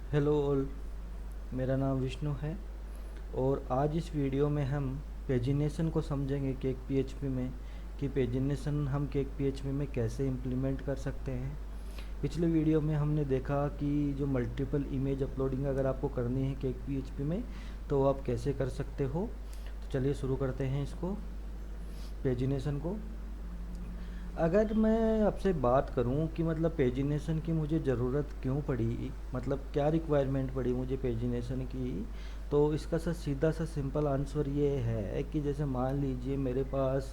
Hello all. मेरा नाम विष्णु है और आज इस वीडियो में हम पेजिनेशन को समझेंगे केक पीएचपी में कि पेजिनेशन हम केक पीएचपी में कैसे इम्प्लीमेंट कर सकते हैं। पिछले वीडियो में हमने देखा कि जो मल्टीपल इमेज अपलोडिंग अगर आपको करनी है केक पीएचपी में तो आप कैसे कर सकते हो। तो चलिए शुरू करते हैं इसको, पेजिनेशन को। अगर मैं आपसे बात करूं कि मतलब पेजिनेशन की मुझे ज़रूरत क्यों पड़ी, मतलब क्या रिक्वायरमेंट पड़ी मुझे पेजिनेशन की, तो इसका सीधा सा सिंपल आंसर ये है कि जैसे मान लीजिए मेरे पास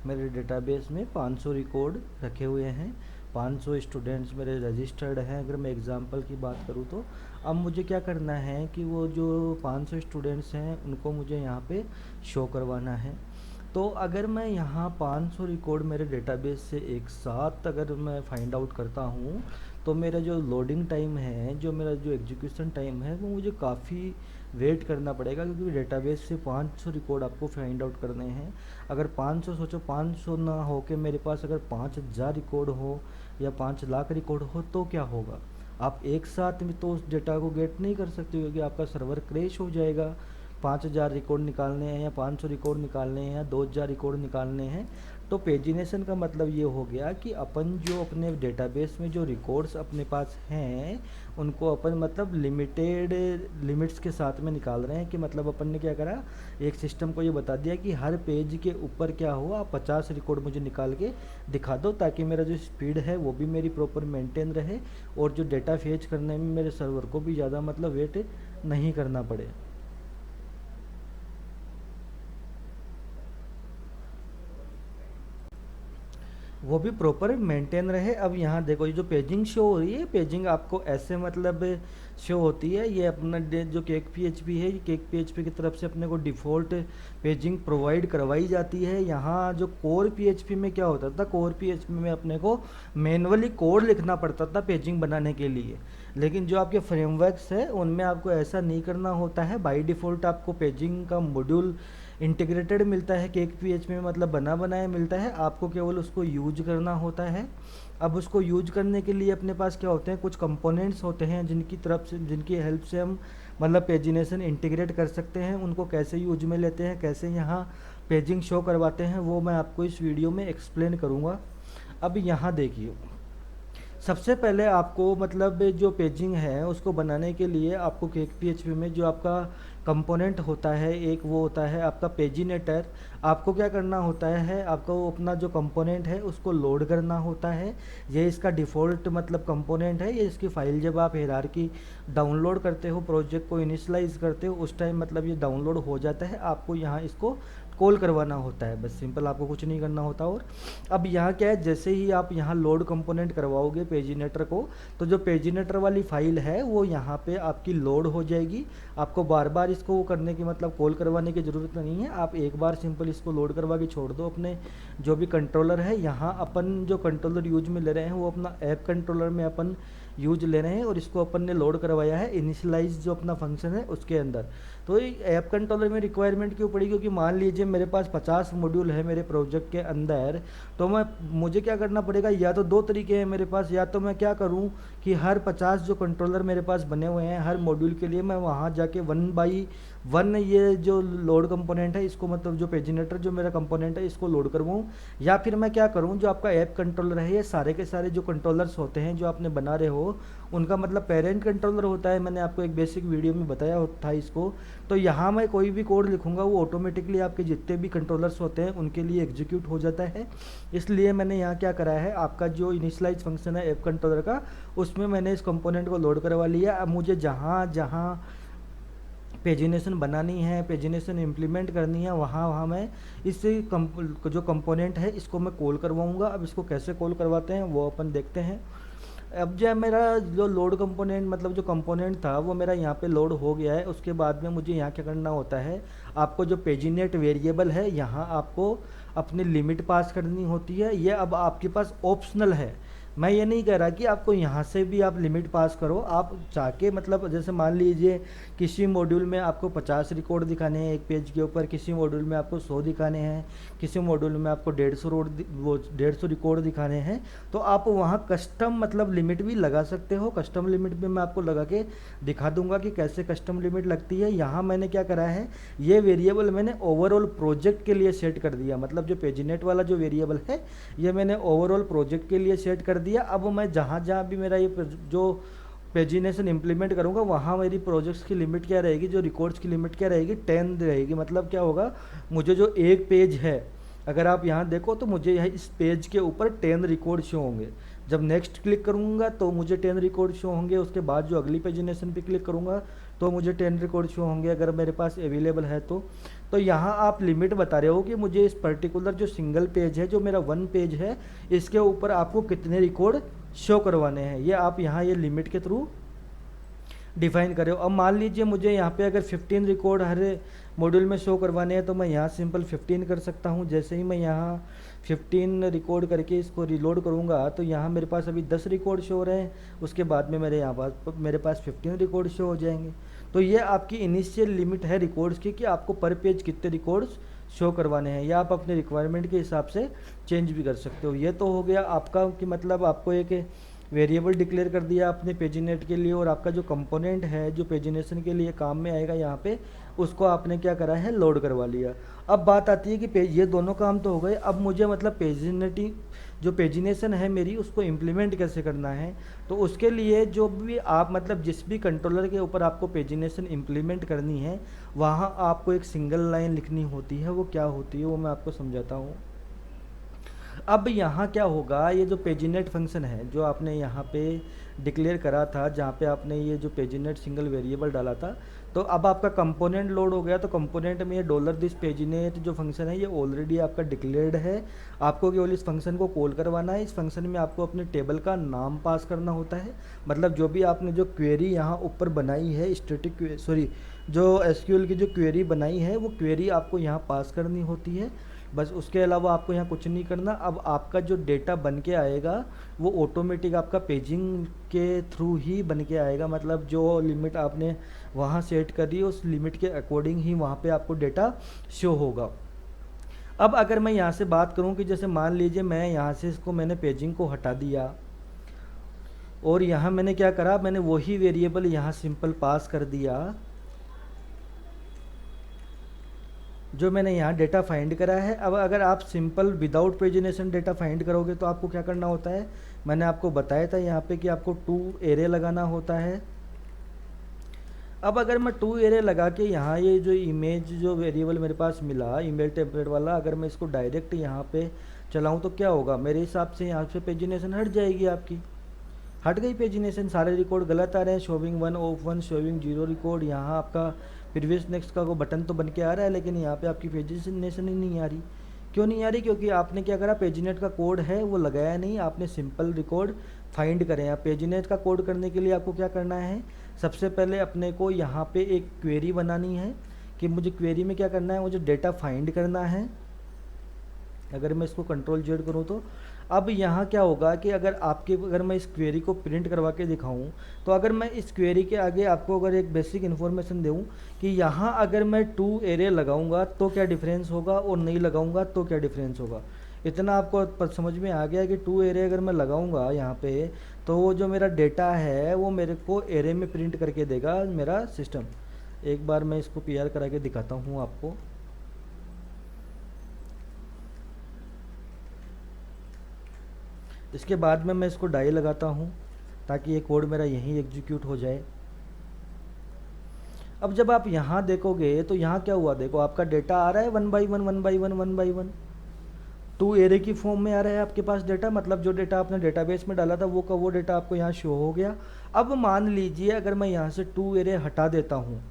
मेरे डेटाबेस में 500 रिकॉर्ड रखे हुए हैं, 500 स्टूडेंट्स मेरे रजिस्टर्ड हैं। अगर मैं एग्ज़ाम्पल की बात करूँ तो अब मुझे क्या करना है कि वो जो 500 स्टूडेंट्स हैं उनको मुझे यहाँ पे शो करवाना है। तो अगर मैं यहाँ 500 रिकॉर्ड मेरे डेटाबेस से एक साथ अगर मैं फाइंड आउट करता हूँ तो मेरा जो लोडिंग टाइम है, जो मेरा जो एग्जीक्यूशन टाइम है, वो मुझे काफ़ी वेट करना पड़ेगा, क्योंकि डेटाबेस से 500 रिकॉर्ड आपको फाइंड आउट करने हैं। अगर 500 सोचो, 500 ना हो के मेरे पास अगर 5000 रिकॉर्ड हो या 5 लाख रिकॉर्ड हो तो क्या होगा। आप एक साथ में तो उस डेटा को गेट नहीं कर सकते, क्योंकि आपका सर्वर क्रैश हो जाएगा। 5000 रिकॉर्ड निकालने हैं या 500 रिकॉर्ड निकालने हैं या 2000 रिकॉर्ड निकालने हैं। तो पेजिनेशन का मतलब ये हो गया कि अपन जो अपने डेटाबेस में जो रिकॉर्ड्स अपने पास हैं उनको अपन मतलब लिमिटेड लिमिट्स के साथ में निकाल रहे हैं। कि मतलब अपन ने क्या करा, एक सिस्टम को ये बता दिया कि हर पेज के ऊपर क्या हो, आप 50 रिकॉर्ड मुझे निकाल के दिखा दो, ताकि मेरा जो स्पीड है वो भी मेरी प्रॉपर मेंटेन रहे और जो डेटा फेच करने में मेरे सर्वर को भी ज़्यादा मतलब वेट नहीं करना पड़े। वो भी प्रॉपर मेंटेन रहे। अब यहाँ देखो, ये जो पेजिंग शो हो रही है, पेजिंग आपको ऐसे मतलब शो होती है। ये अपना जो केक पीएचपी है, ये केक पीएचपी की तरफ से अपने को डिफ़ॉल्ट पेजिंग प्रोवाइड करवाई जाती है। यहाँ जो कोर पीएचपी में क्या होता था, कोर पीएचपी में अपने को मैनुअली कोड लिखना पड़ता था पेजिंग बनाने के लिए। लेकिन जो आपके फ्रेमवर्क्स है उनमें आपको ऐसा नहीं करना होता है। बाय डिफ़ॉल्ट आपको पेजिंग का मॉड्यूल इंटीग्रेटेड मिलता है केक पीएचपी में, मतलब बना बनाया मिलता है, आपको केवल उसको यूज करना होता है। अब उसको यूज करने के लिए अपने पास क्या होते हैं, कुछ कंपोनेंट्स होते हैं जिनकी तरफ से, जिनकी हेल्प से हम मतलब पेजिनेशन इंटीग्रेट कर सकते हैं। उनको कैसे यूज में लेते हैं, कैसे यहाँ पेजिंग शो करवाते हैं, वो मैं आपको इस वीडियो में एक्सप्लेन करूँगा। अब यहाँ देखिए, सबसे पहले आपको मतलब जो पेजिंग है उसको बनाने के लिए आपको केक पीएचपी में जो आपका कंपोनेंट होता है, एक वो होता है आपका पेजिनेटर। आपको क्या करना होता है, आपको अपना जो कंपोनेंट है उसको लोड करना होता है। ये इसका डिफ़ॉल्ट मतलब कंपोनेंट है। ये इसकी फ़ाइल जब आप हायरार्की डाउनलोड करते हो, प्रोजेक्ट को इनिशलाइज करते हो, उस टाइम मतलब ये डाउनलोड हो जाता है। आपको यहाँ इसको कॉल करवाना होता है, बस सिंपल, आपको कुछ नहीं करना होता। और अब यहाँ क्या है, जैसे ही आप यहाँ लोड कंपोनेंट करवाओगे पेजिनेटर को, तो जो पेजिनेटर वाली फाइल है वो यहाँ पे आपकी लोड हो जाएगी। आपको बार बार इसको करने की मतलब कॉल करवाने की ज़रूरत नहीं है। आप एक बार सिंपल इसको लोड करवा के छोड़ दो अपने जो भी कंट्रोलर है। यहाँ अपन जो कंट्रोलर यूज में ले रहे हैं वो अपना ऐप कंट्रोलर में अपन यूज ले रहे हैं, और इसको अपन ने लोड करवाया है इनिशियलाइज जो अपना फंक्शन है उसके अंदर। तो ये ऐप कंट्रोलर में रिक्वायरमेंट क्यों पड़ी, क्योंकि मान लीजिए मेरे पास 50 मॉड्यूल है मेरे प्रोजेक्ट के अंदर, तो मुझे क्या करना पड़ेगा, या तो दो तरीके हैं मेरे पास। या तो मैं क्या करूं कि हर 50 जो कंट्रोलर मेरे पास बने हुए हैं हर मॉड्यूल के लिए, मैं वहां जाके 1 बाई 1 ये जो लोड कंपोनेंट है इसको, मतलब जो पेजिनेटर जो मेरा कंपोनेंट है इसको लोड करवाऊँ। या फिर मैं क्या करूँ, जो आपका ऐप कंट्रोलर है, ये सारे के सारे जो कंट्रोलर्स होते हैं जो आपने बना रहे हो उनका मतलब पेरेंट कंट्रोलर होता है। मैंने आपको एक बेसिक वीडियो में बताया था इसको। तो यहाँ मैं कोई भी कोड लिखूंगा वो ऑटोमेटिकली आपके जितने भी कंट्रोलर्स होते हैं उनके लिए एग्जीक्यूट हो जाता है। इसलिए मैंने यहाँ क्या करा है, आपका जो इनिशियलाइज फंक्शन है ऐप कंट्रोलर का, उसमें मैंने इस कंपोनेंट को लोड करवा लिया। अब मुझे जहाँ जहाँ पेजिनेशन बनानी है, पेजिनेशन इम्प्लीमेंट करनी है, वहाँ वहाँ मैं इस जो कंपोनेंट है इसको मैं कॉल करवाऊँगा। अब इसको कैसे कॉल करवाते हैं वो अपन देखते हैं। अब जब मेरा जो लोड कंपोनेंट मतलब जो कंपोनेंट था वो मेरा यहाँ पे लोड हो गया है, उसके बाद में मुझे यहाँ क्या करना होता है, आपको जो पेजिनेट वेरिएबल है यहाँ आपको अपनी लिमिट पास करनी होती है। ये अब आपके पास ऑप्शनल है। मैं ये नहीं कह रहा कि आपको यहाँ से भी आप लिमिट पास करो, आप जाके मतलब जैसे मान लीजिए किसी मॉड्यूल में आपको 50 रिकॉर्ड दिखाने हैं एक पेज के ऊपर, किसी मॉड्यूल में आपको 100 दिखाने हैं, किसी मॉड्यूल में आपको 150 रिकॉर्ड दिखाने हैं, तो आप वहाँ कस्टम मतलब लिमिट भी लगा सकते हो। कस्टम लिमिट भी मैं आपको लगा के दिखा दूंगा कि कैसे कस्टम लिमिट लगती है। यहाँ मैंने क्या करा है, ये वेरिएबल मैंने ओवरऑल प्रोजेक्ट के लिए सेट कर दिया, मतलब जो पेजीनेट वाला जो वेरिएबल है ये मैंने ओवरऑल प्रोजेक्ट के लिए सेट कर दिया। अब मैं जहाँ जहाँ भी मेरा ये जो पेजिनेशन इंप्लीमेंट करूँगा वहाँ मेरी प्रोजेक्ट्स की लिमिट क्या रहेगी, जो रिकॉर्ड्स की लिमिट क्या रहेगी, 10 रहेगी। मतलब क्या होगा, मुझे जो एक पेज है अगर आप यहाँ देखो तो मुझे यह इस पेज के ऊपर 10 रिकॉर्ड शो होंगे। जब नेक्स्ट क्लिक करूँगा तो मुझे 10 रिकॉर्ड शो होंगे, उसके बाद जो अगली पेजिनेशन पे क्लिक करूँगा तो मुझे 10 रिकॉर्ड शो होंगे अगर मेरे पास अवेलेबल है तो यहाँ आप लिमिट बता रहे हो कि मुझे इस पर्टिकुलर जो सिंगल पेज है, जो मेरा वन पेज है, इसके ऊपर आपको कितने रिकॉर्ड शो करवाने हैं, ये आप यहाँ ये लिमिट के थ्रू डिफाइन करे हो। अब मान लीजिए मुझे यहाँ पे अगर 15 रिकॉर्ड हर मॉड्यूल में शो करवाने हैं तो मैं यहाँ सिंपल 15 कर सकता हूँ। जैसे ही मैं यहाँ 15 रिकॉर्ड करके इसको रिलोड करूँगा तो यहाँ मेरे पास अभी 10 रिकॉर्ड शो हो रहे हैं, उसके बाद में मेरे पास 15 रिकॉर्ड शो हो जाएंगे। तो ये आपकी इनिशियल लिमिट है रिकॉर्ड्स की कि आपको पर पेज कितने रिकॉर्ड्स शो करवाने हैं, या आप अपने रिक्वायरमेंट के हिसाब से चेंज भी कर सकते हो। ये तो हो गया आपका कि मतलब आपको एक वेरिएबल डिक्लेयर कर दिया अपने पेजिनेट के लिए, और आपका जो कंपोनेंट है जो पेजिनेशन के लिए काम में आएगा यहाँ पे, उसको आपने क्या करा है, लोड करवा लिया। अब बात आती है कि ये दोनों काम तो हो गए, अब मुझे मतलब जो पेजिनेशन है मेरी उसको इम्प्लीमेंट कैसे करना है। तो उसके लिए जो भी आप मतलब जिस भी कंट्रोलर के ऊपर आपको पेजिनेशन इम्प्लीमेंट करनी है वहाँ आपको एक सिंगल लाइन लिखनी होती है। वो क्या होती है वो मैं आपको समझाता हूँ। अब यहाँ क्या होगा, ये जो पेजिनेट फंक्शन है जो आपने यहाँ पे डिक्लेयर करा था, जहाँ पे आपने ये जो पेजिनेट सिंगल वेरिएबल डाला था, तो अब आपका कंपोनेंट लोड हो गया। तो कंपोनेंट में ये $this पेजिनेट जो फंक्शन है ये ऑलरेडी आपका डिक्लेयर्ड है। आपको केवल इस फंक्शन को कॉल करवाना है। इस फंक्शन में आपको अपने टेबल का नाम पास करना होता है, मतलब जो भी आपने जो क्वेरी यहाँ ऊपर बनाई है जो एसक्यूएल की जो क्वेरी बनाई है वो क्वेरी आपको यहाँ पास करनी होती है। बस उसके अलावा आपको यहाँ कुछ नहीं करना। अब आपका जो डेटा बन के आएगा वो ऑटोमेटिक आपका पेजिंग के थ्रू ही बन के आएगा, मतलब जो लिमिट आपने वहाँ सेट करी उस लिमिट के अकॉर्डिंग ही वहाँ पे आपको डेटा शो होगा। अब अगर मैं यहाँ से बात करूँ कि जैसे मान लीजिए मैं यहाँ से मैंने पेजिंग को हटा दिया और यहाँ मैंने क्या करा, मैंने वही वेरिएबल यहाँ सिंपल पास कर दिया जो मैंने यहाँ डेटा फाइंड करा है। अब अगर आप simple without pagination data find करोगे तो आपको क्या करना होता है, मैंने आपको बताया था यहाँ पे कि आपको 2 एरे लगाना होता है। अब अगर मैं 2 एरे लगा के यहाँ ये जो इमेज जो वेरिएबल मेरे पास मिला ईमेल टेम्पलेट वाला, अगर मैं इसको डायरेक्ट यहाँ पे चलाऊँ तो क्या होगा, मेरे हिसाब से यहाँ से पेजिनेशन हट जाएगी आपकी। हट गई पेजिनेशन, सारे रिकॉर्ड गलत आ रहे हैं, शोविंग 1 ऑफ 1, शोविंग 0 रिकॉर्ड। यहाँ आपका प्रीवियस नेक्स्ट का वो बटन तो बन के आ रहा है लेकिन यहाँ पे आपकी पेजिनेशन ही नहीं आ रही। क्यों नहीं आ रही, क्योंकि आपने क्या करा, पेजिनेट का कोड है वो लगाया नहीं, आपने सिंपल रिकॉर्ड फाइंड करें। आप पेजिनेट का कोड करने के लिए आपको क्या करना है, सबसे पहले अपने को यहाँ पे एक क्वेरी बनानी है कि मुझे क्वेरी में क्या करना है, मुझे डेटा फाइंड करना है। अगर मैं इसको Ctrl+Z करूँ तो अब यहाँ क्या होगा कि अगर मैं इस क्वेरी को प्रिंट करवा के दिखाऊँ तो अगर मैं इस क्वेरी के आगे आपको अगर एक बेसिक इन्फॉर्मेशन दूँ कि यहाँ अगर मैं 2 एरे लगाऊंगा तो क्या डिफरेंस होगा और नहीं लगाऊंगा तो क्या डिफरेंस होगा, इतना आपको समझ में आ गया कि 2 एरे अगर मैं लगाऊंगा यहाँ पे तो वो जो मेरा डेटा है वो मेरे को एरे में प्रिंट करके देगा मेरा सिस्टम। एक बार मैं इसको PR करा के दिखाता हूँ आपको। इसके बाद में मैं इसको डाई लगाता हूँ ताकि ये कोड मेरा यहीं एग्जीक्यूट हो जाए। अब जब आप यहाँ देखोगे तो यहाँ क्या हुआ, देखो आपका डेटा आ रहा है 1 by 1 2 एरे की फॉर्म में आ रहा है आपके पास डेटा, मतलब जो डेटा आपने डेटाबेस में डाला था वो डेटा आपको यहाँ शो हो गया। अब मान लीजिए अगर मैं यहाँ से 2 एरे हटा देता हूँ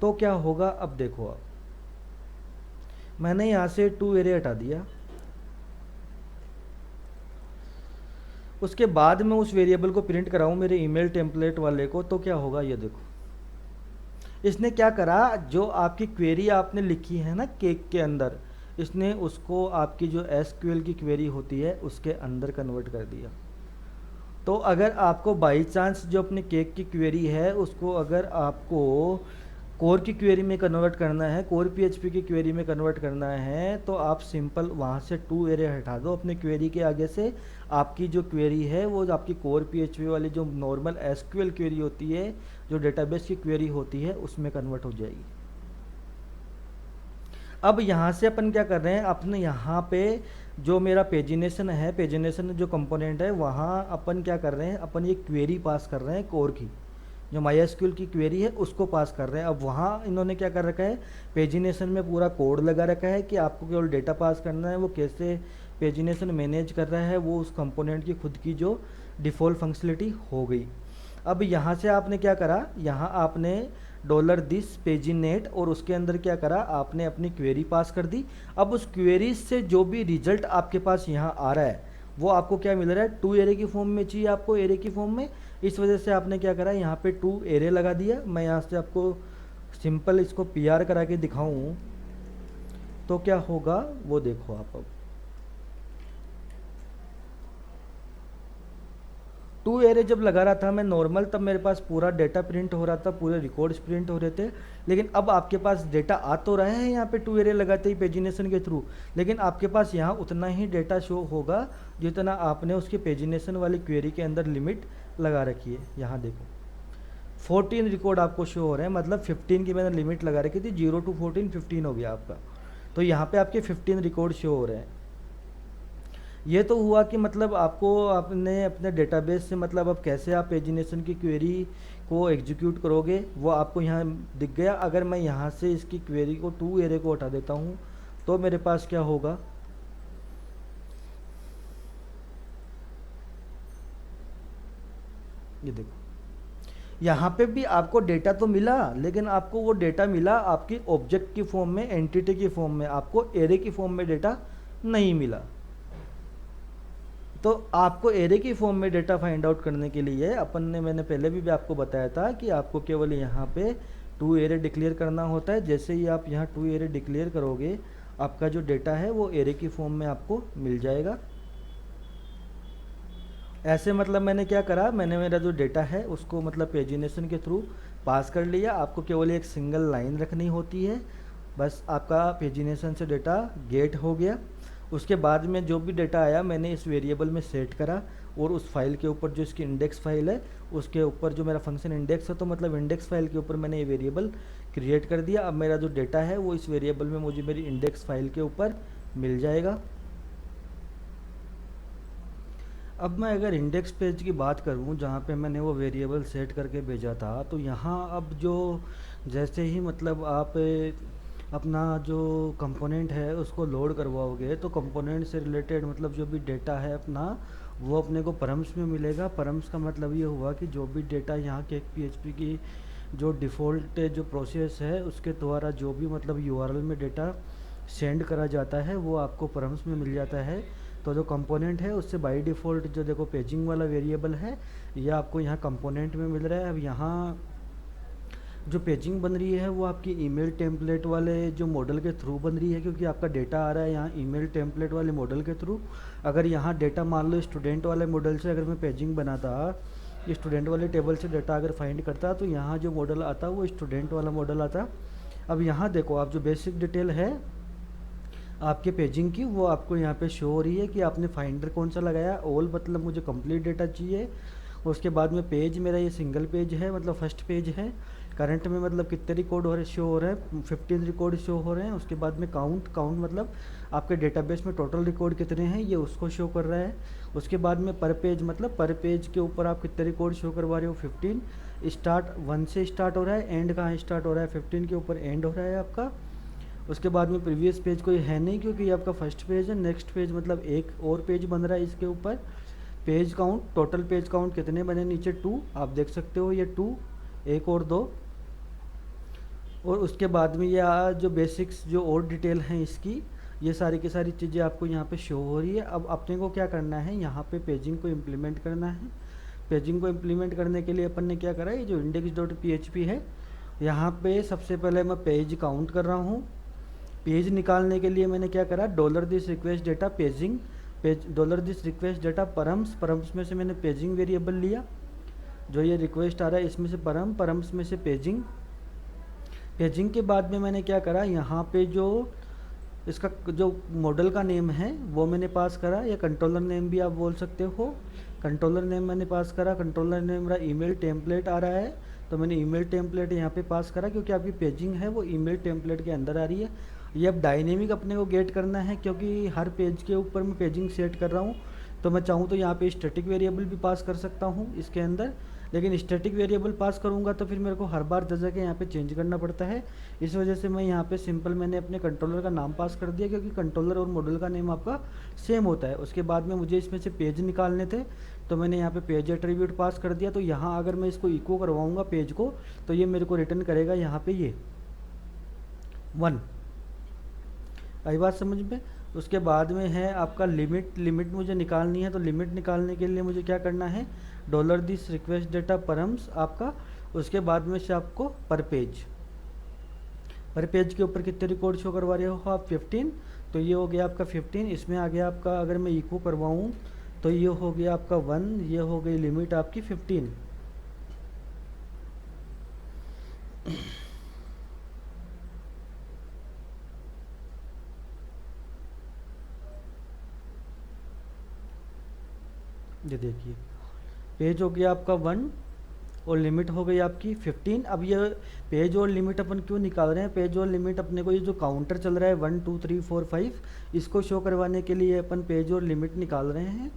तो क्या होगा, अब देखो आप मैंने यहाँ से 2 एरे हटा दिया, उसके बाद में उस वेरिएबल को प्रिंट कराऊं मेरे ईमेल टेम्पलेट वाले को तो क्या होगा, ये देखो इसने क्या करा, जो आपकी क्वेरी आपने लिखी है ना केक के अंदर, इसने उसको आपकी जो एसक्यूएल की क्वेरी होती है उसके अंदर कन्वर्ट कर दिया। तो अगर आपको बाई चांस जो अपने केक की क्वेरी है उसको अगर आपको कोर की क्वेरी में कन्वर्ट करना है, कोर पीएचपी की क्वेरी में कन्वर्ट करना है, तो आप सिंपल वहाँ से टू एरे हटा दो अपने क्वेरी के आगे से। आपकी जो क्वेरी है वो जो आपकी कोर पीएचपी वाली जो नॉर्मल एसक्यूएल क्वेरी होती है, जो डेटाबेस की क्वेरी होती है, उसमें कन्वर्ट हो जाएगी। अब यहाँ से अपन क्या कर रहे हैं, अपने यहाँ पे जो मेरा पेजिनेशन है, पेजिनेशन जो कंपोनेंट है, वहाँ अपन क्या कर रहे हैं, अपन ये क्वेरी पास कर रहे हैं कोर की, जो MySQL की क्वेरी है उसको पास कर रहे हैं। अब वहाँ इन्होंने क्या कर रखा है, पेजिनेशन में पूरा कोड लगा रखा है कि आपको केवल डेटा पास करना है। वो कैसे पेजिनेशन मैनेज कर रहा है, वो उस कंपोनेंट की खुद की जो डिफ़ॉल्ट फंक्शनलिटी हो गई। अब यहाँ से आपने क्या करा, यहाँ आपने $this पेजिनेट और उसके अंदर क्या करा, आपने अपनी क्वेरी पास कर दी। अब उस क्वेरी से जो भी रिजल्ट आपके पास यहाँ आ रहा है वो आपको क्या मिल रहा है, टू एरे की फॉर्म में चाहिए आपको, एरे की फॉर्म में। इस वजह से आपने क्या करा, यहाँ पे टू एरे लगा दिया। मैं यहाँ से आपको सिंपल इसको PR करा के दिखाऊँ तो क्या होगा वो देखो आप। अब टू एरे जब लगा रहा था मैं नॉर्मल, तब मेरे पास पूरा डेटा प्रिंट हो रहा था, पूरे रिकॉर्ड्स प्रिंट हो रहे थे। लेकिन अब आपके पास डेटा आ तो रहा है यहाँ पे टू एरे लगाते ही पेजिनेशन के थ्रू, लेकिन आपके पास यहाँ उतना ही डेटा शो होगा जितना आपने उसके पेजिनेशन वाली क्वेरी के अंदर लिमिट लगा रखी है। यहाँ देखो 14 रिकॉर्ड आपको शो हो रहे हैं, मतलब 15 की मैंने लिमिट लगा रखी थी, 0 to 14 15 हो गया आपका। तो यहाँ पे आपके 15 रिकॉर्ड शो हो रहे हैं। ये तो हुआ कि मतलब आपको आपने अपने डेटाबेस से मतलब अब कैसे आप पेजिनेशन की क्वेरी को एग्जीक्यूट करोगे वो आपको यहाँ दिख गया। अगर मैं यहाँ से इसकी क्वेरी को टू एरे को हटा देता हूँ तो मेरे पास क्या होगा, ये देखो यहाँ पे भी आपको डेटा तो मिला, लेकिन आपको वो डेटा मिला आपकी ऑब्जेक्ट की फॉर्म में, एंटिटी की फॉर्म में, आपको एरे की फॉर्म में डेटा नहीं मिला। तो आपको एरे की फॉर्म में डेटा फाइंड आउट करने के लिए अपन ने, मैंने पहले भी आपको बताया था कि आपको केवल यहाँ पे टू एरे डिक्लेयर करना होता है। जैसे ही आप यहाँ टू एरे डिक्लेयर करोगे आपका जो डेटा है वो एरे की फॉर्म में आपको मिल जाएगा। ऐसे मतलब मैंने क्या करा, मैंने मेरा जो डेटा है उसको मतलब पेजिनेशन के थ्रू पास कर लिया। आपको केवल एक सिंगल लाइन रखनी होती है, बस आपका पेजिनेशन से डेटा गेट हो गया। उसके बाद में जो भी डेटा आया मैंने इस वेरिएबल में सेट करा, और उस फाइल के ऊपर जो इसकी इंडेक्स फाइल है उसके ऊपर जो मेरा फंक्शन इंडेक्स है, तो मतलब इंडेक्स फाइल के ऊपर मैंने ये वेरिएबल क्रिएट कर दिया। अब मेरा जो डेटा है वो इस वेरिएबल में मुझे मेरी इंडेक्स फाइल के ऊपर मिल जाएगा। अब मैं अगर इंडेक्स पेज की बात करूं जहां पे मैंने वो वेरिएबल सेट करके भेजा था, तो यहाँ अब जो जैसे ही मतलब आप अपना जो कंपोनेंट है उसको लोड करवाओगे तो कंपोनेंट से रिलेटेड मतलब जो भी डेटा है अपना वो अपने को परम्स में मिलेगा। परम्स का मतलब ये हुआ कि जो भी डेटा यहाँ के PHP की जो डिफ़ॉल्ट जो प्रोसेस है उसके द्वारा जो भी मतलब URL में डेटा सेंड करा जाता है वो आपको परम्स में मिल जाता है। तो जो कंपोनेंट है उससे बाय डिफ़ॉल्ट जो देखो पेजिंग वाला वेरिएबल है ये आपको यहाँ कंपोनेंट में मिल रहा है। अब यहाँ जो पेजिंग बन रही है वो आपकी ईमेल टेम्पलेट वाले जो मॉडल के थ्रू बन रही है, क्योंकि आपका डेटा आ रहा है यहाँ ईमेल टेम्पलेट वाले मॉडल के थ्रू। अगर यहाँ डेटा मान लो स्टूडेंट वाले मॉडल से अगर मैं पेजिंग बनाता, स्टूडेंट वाले टेबल से डेटा अगर फाइंड करता, तो यहाँ जो मॉडल आता वो स्टूडेंट वाला मॉडल आता। अब यहाँ देखो आप जो बेसिक डिटेल है आपके पेजिंग की वो आपको यहाँ पे शो हो रही है कि आपने फाइंडर कौन सा लगाया। ऑल मतलब मुझे कंप्लीट डेटा चाहिए। उसके बाद में पेज मेरा ये सिंगल पेज है, मतलब फर्स्ट पेज है। करंट में मतलब कितने रिकॉर्ड हो रहे शो हो रहे हैं, 15 रिकॉर्ड शो हो रहे हैं। उसके बाद में काउंट मतलब आपके डेटाबेस में टोटल रिकॉर्ड कितने हैं ये उसको शो कर रहा है। उसके बाद में पर पेज मतलब पर पेज के ऊपर आप कितने रिकॉर्ड शो करवा रहे हो, 15। स्टार्ट 1 से स्टार्ट हो रहा है, एंड कहाँ स्टार्ट हो रहा है, 15 के ऊपर एंड हो रहा है आपका। उसके बाद में प्रीवियस पेज कोई है नहीं क्योंकि ये आपका फर्स्ट पेज है। नेक्स्ट पेज मतलब एक और पेज बन रहा है इसके ऊपर। Page count, total page count कितने बने, नीचे 2 आप देख सकते हो, ये 2, एक और 2। और उसके बाद में ये जो बेसिक्स जो और डिटेल हैं इसकी, ये सारी की सारी चीज़ें आपको यहाँ पे शो हो रही है। अब अपने को क्या करना है, यहाँ पे पेजिंग को इम्प्लीमेंट करना है। पेजिंग को इम्प्लीमेंट करने के लिए अपन ने क्या करा, ये जो index.php है यहाँ पे सबसे पहले मैं पेज काउंट कर रहा हूँ। पेज निकालने के लिए मैंने क्या करा, $this request data paging page dollar this request data params, params में से मैंने पेजिंग वेरिएबल लिया, जो ये रिक्वेस्ट आ रहा है इसमें से परम्स में से पेजिंग। पेजिंग के बाद में मैंने क्या करा, यहाँ पे जो इसका जो मॉडल का नेम है वो मैंने पास करा, या कंट्रोलर नेम भी आप बोल सकते हो। कंट्रोलर नेम मैंने पास करा, कंट्रोलर नेम मेरा ईमेल टेम्पलेट आ रहा है, तो मैंने ईमेल टेम्पलेट यहाँ पे पास करा, क्योंकि आपकी पेजिंग है वो ईमेल टेम्पलेट के अंदर आ रही है। ये अब डायनेमिक अपने को गेट करना है, क्योंकि हर पेज के ऊपर मैं पेजिंग सेट कर रहा हूँ। तो मैं चाहूँ तो यहाँ पे स्टैटिक वेरिएबल भी पास कर सकता हूँ इसके अंदर, लेकिन स्टैटिक वेरिएबल पास करूँगा तो फिर मेरे को हर बार जगह यहाँ पे चेंज करना पड़ता है। इस वजह से मैं यहाँ पे सिंपल मैंने अपने कंट्रोलर का नाम पास कर दिया, क्योंकि कंट्रोलर और मॉडल का नेम आपका सेम होता है। उसके बाद में मुझे इसमें से पेज निकालने थे, तो मैंने यहाँ पे पेज एट्रीब्यूट पास कर दिया। तो यहाँ अगर मैं इसको इको करवाऊँगा पेज को, तो ये मेरे को रिटर्न करेगा यहाँ पे ये 1। आई बात समझ में। उसके बाद में है आपका लिमिट, लिमिट मुझे निकालनी है। तो लिमिट निकालने के लिए मुझे क्या करना है, dollar this request data params आपका, उसके बाद में से आपको पर पेज के ऊपर कितने रिकॉर्ड शो करवा रहे हो आप, 15। तो ये हो गया आपका 15। इसमें आ गया आपका, अगर मैं इको करवाऊँ तो ये हो गया आपका 1, ये हो गई लिमिट आपकी 15। ये देखिए पेज हो गया आपका 1 और लिमिट हो गई आपकी 15। अब ये पेज और लिमिट अपन क्यों निकाल रहे हैं, पेज और लिमिट अपने को ये जो काउंटर चल रहा है 1 2 3 4 5, इसको शो करवाने के लिए अपन पेज और लिमिट निकाल रहे हैं।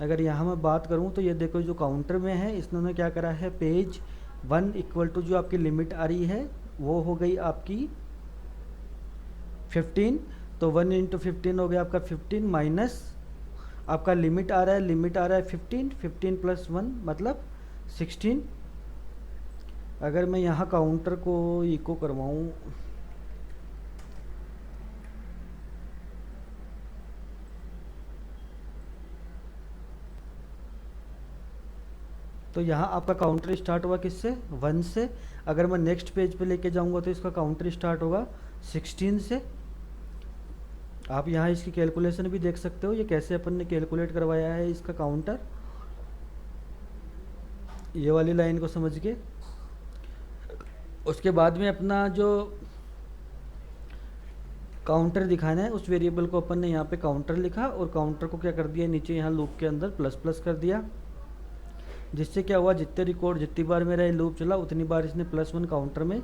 अगर यहाँ मैं बात करूँ तो ये देखो जो काउंटर में है इसने क्या करा है, पेज 1 इक्वल टू जो आपकी लिमिट आ रही है वो हो गई आपकी 15। तो 1 इंटू 15 हो गया आपका 15 माइनस आपका लिमिट आ रहा है, लिमिट आ रहा है 15, 15 प्लस 1 मतलब 16। अगर मैं यहाँ काउंटर को इको करवाऊँ तो यहाँ आपका काउंटर स्टार्ट हुआ किससे, 1 से। अगर मैं नेक्स्ट पेज पे लेके जाऊँगा तो इसका काउंटर स्टार्ट होगा 16 से। आप यहाँ इसकी कैलकुलेशन भी देख सकते हो, ये कैसे अपन ने कैलकुलेट करवाया है इसका काउंटर, ये वाली लाइन को समझ के। उसके बाद में अपना जो काउंटर दिखाना है उस वेरिएबल को अपन ने यहाँ पे काउंटर लिखा, और काउंटर को क्या कर दिया नीचे यहाँ लूप के अंदर प्लस प्लस कर दिया, जिससे क्या हुआ जितने रिकॉर्ड जितनी बार मेरा ये लूप चला उतनी बार इसने +1 काउंटर में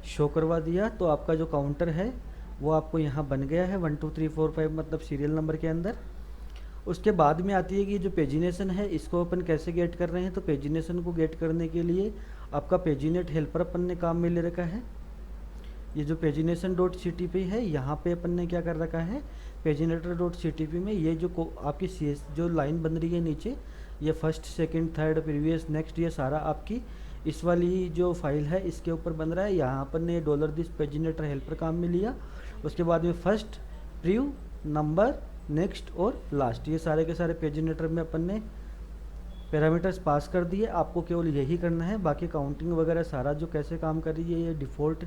शो करवा दिया। तो आपका जो काउंटर है वो आपको यहाँ बन गया है 1 2 3 4 5 मतलब सीरियल नंबर के अंदर। उसके बाद में आती है कि जो पेजिनेशन है इसको अपन कैसे गेट कर रहे हैं। तो पेजिनेशन को गेट करने के लिए आपका पेजिनेट हेल्पर अपन ने काम में ले रखा है। ये जो पेजिनेशन डॉट CTP है यहाँ पे अपन ने क्या कर रखा है, पेजिनेटर डॉट CTP में ये जो आपकी जो लाइन बन रही है नीचे, ये first second third previous next, ये सारा आपकी इस वाली जो फाइल है इसके ऊपर बन रहा है। यहाँ अपन ने डॉलर दिस पेजिनेटर हेल्पर काम में लिया। उसके बाद में फर्स्ट, प्रीव्यू, नंबर, नेक्स्ट और लास्ट, ये सारे के सारे पेजिनेटर में अपन ने पैरामीटर्स पास कर दिए। आपको केवल यही करना है, बाकी काउंटिंग वगैरह सारा जो कैसे काम कर रही है ये डिफ़ॉल्ट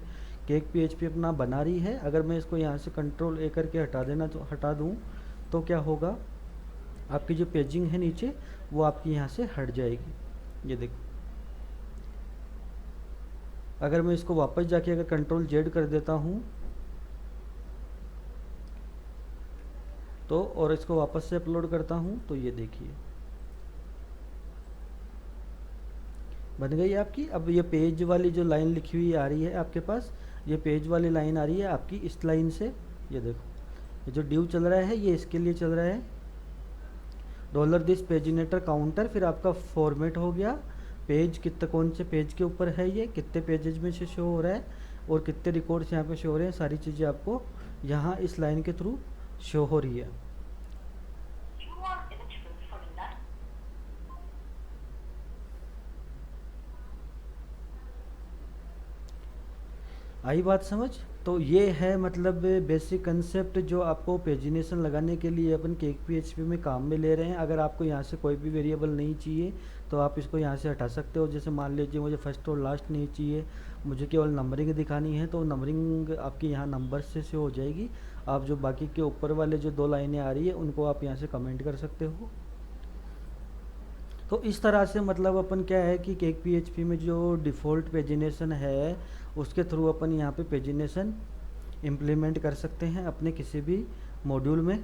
केक PHP अपना बना रही है। अगर मैं इसको यहाँ से कंट्रोल A करके हटा दूँ तो क्या होगा, आपकी जो पेजिंग है नीचे वो आपकी यहाँ से हट जाएगी। ये देखो, अगर मैं इसको वापस जाके अगर कंट्रोल Z कर देता हूँ तो, और इसको वापस से अपलोड करता हूँ तो ये देखिए बन गई आपकी। अब ये पेज वाली जो लाइन लिखी हुई आ रही है आपके पास, ये पेज वाली लाइन आ रही है आपकी इस लाइन से। ये देखो, ये जो ड्यू चल रहा है ये इसके लिए चल रहा है, डॉलर दिस पेजिनेटर काउंटर। फिर आपका फॉर्मेट हो गया, पेज कितने कौन से पेज के ऊपर है, ये कितने पेजेज में से शो हो रहा है और कितने रिकॉर्ड्स यहाँ पे शो हो रहे हैं, सारी चीज़ें आपको यहाँ इस लाइन के थ्रू शो हो रही है। आई बात समझ। तो ये है मतलब बेसिक कंसेप्ट जो आपको पेजिनेशन लगाने के लिए अपन केक PHP में काम में ले रहे हैं। अगर आपको यहाँ से कोई भी वेरिएबल नहीं चाहिए तो आप इसको यहाँ से हटा सकते हो। जैसे मान लीजिए मुझे फर्स्ट और लास्ट नहीं चाहिए, मुझे केवल नंबरिंग दिखानी है, तो नंबरिंग आपकी यहाँ नंबर से हो जाएगी। आप जो बाकी के ऊपर वाले जो 2 लाइनें आ रही है उनको आप यहाँ से कमेंट कर सकते हो। तो इस तरह से मतलब अपन क्या है कि केक पीएचपी में जो डिफ़ॉल्ट पेजिनेशन है उसके थ्रू अपन यहाँ पे पेजिनेशन इम्प्लीमेंट कर सकते हैं अपने किसी भी मॉड्यूल में।